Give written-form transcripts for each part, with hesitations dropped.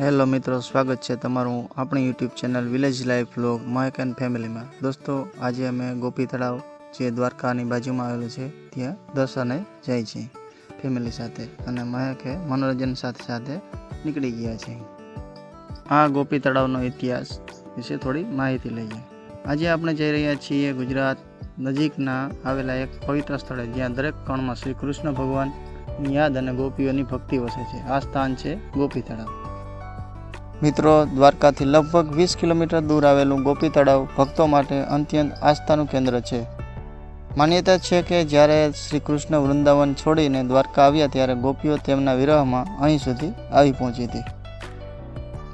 Hello મિત્રો, સ્વાગત છે તમારું આપણી YouTube channel village life vlog Mahek and ફેમિલીમાં। દોસ્તો, આજે અમે ગોપી તળાવ જે દ્વારકાની બાજુમાં આવેલું છે ત્યાં દર્શને જાય છે ફેમિલી સાથે, અને મહેકે મનોરંજન સાથે સાથે નીકળી ગયા છે। આ ગોપી તળાવનો ઇતિહાસ વિશે થોડી માહિતી લઈએ। આજે આપણે જઈ રહ્યા છીએ ગુજરાત નજીકના આવેલા એક પવિત્ર સ્થળે, જ્યાં દરેક કણમાં શ્રી કૃષ્ણ ભગવાનની યાદ અને ગોપીઓની ભક્તિ વસે છે। આ સ્થાન છે ગોપી તળાવ। મિત્રો, દ્વારકાથી લગભગ 20 કિલોમીટર દૂર આવેલું ગોપી તળાવ ભક્તો માટે અત્યંત આસ્થાનું કેન્દ્ર છે। માન્યતા છે કે જ્યારે શ્રી કૃષ્ણ વૃંદાવન છોડીને દ્વારકા આવ્યા ત્યારે ગોપીઓ તેમના વિરહમાં અહીં સુધી આવી પહોંચી હતી।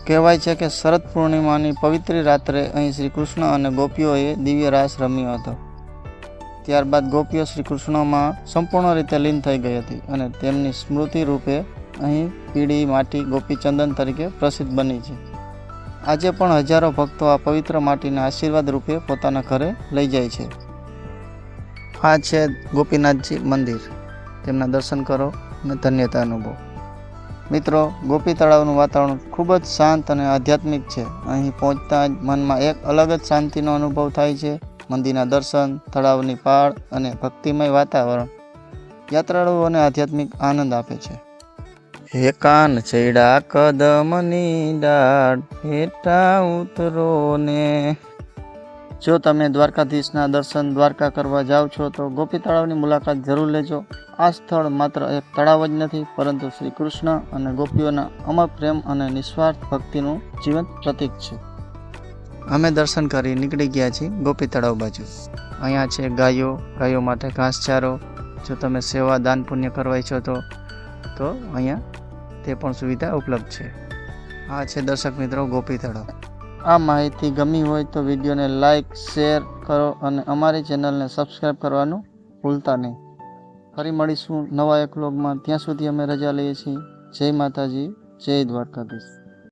કહેવાય છે કે શરદ પૂર્ણિમાની પવિત્ર રાત્રે અહીં શ્રી કૃષ્ણ અને ગોપીઓએ દિવ્ય રાસ રમ્યો હતો। ત્યારબાદ ગોપીઓ શ્રી કૃષ્ણમાં સંપૂર્ણ રીતે લીન થઈ ગઈ હતી અને તેમની સ્મૃતિ રૂપે અહીં પીળી માટી ગોપીચંદન તરીકે પ્રસિદ્ધ બની છે। આજે પણ હજારો ભક્તો આ પવિત્ર માટીના આશીર્વાદ રૂપે પોતાના ઘરે લઈ જાય છે। આ છે ગોપીનાથજી મંદિર, તેમના દર્શન કરો અને ધન્યતા અનુભવો। મિત્રો, ગોપી તળાવનું વાતાવરણ ખૂબ જ શાંત અને આધ્યાત્મિક છે। અહીં પહોંચતા જ મનમાં એક અલગ જ શાંતિનો અનુભવ થાય છે। મંદિરના દર્શન, તળાવની પાળ અને ભક્તિમય વાતાવરણ યાત્રાળુઓને આધ્યાત્મિક આનંદ આપે છે। હે કાન ચડ્યા કદમની ડાળ, હેઠા ઉતરો ને। જો તમે દ્વારકાધીશના દર્શન દ્વારકા કરવા જાઓ છો તો ગોપી તળાવની મુલાકાત જરૂર લેજો। આ સ્થળ માત્ર એક તળાવ જ નથી, પરંતુ શ્રી કૃષ્ણ અને ગોપીઓના અમર પ્રેમ અને નિસ્વાર્થ ભક્તિનું જીવંત પ્રતીક છે। અમે દર્શન કરી નીકળી ગયા છીએ ગોપી તળાવ બાજુ। અહીંયા છે ગાયો માટે ઘાસચારો। જો તમે સેવા દાન પુણ્ય કરવા ઈચ્છો તો અહીંયા તે પણ સુવિધા ઉપલબ્ધ છે। આ છે દર્શક મિત્રો ગોપી તળાવ। આ માહિતી ગમી હોય તો વિડીયોને લાઈક, શેર કરો અને અમારી ચેનલને સબસ્ક્રાઈબ કરવાનું ભૂલતા નહીં। ફરી મળીશું નવા એક વ્લોગમાં। ત્યાં સુધી અમે રજા લઈએ છીએ। જય માતાજી, જય દ્વારકાધીશ।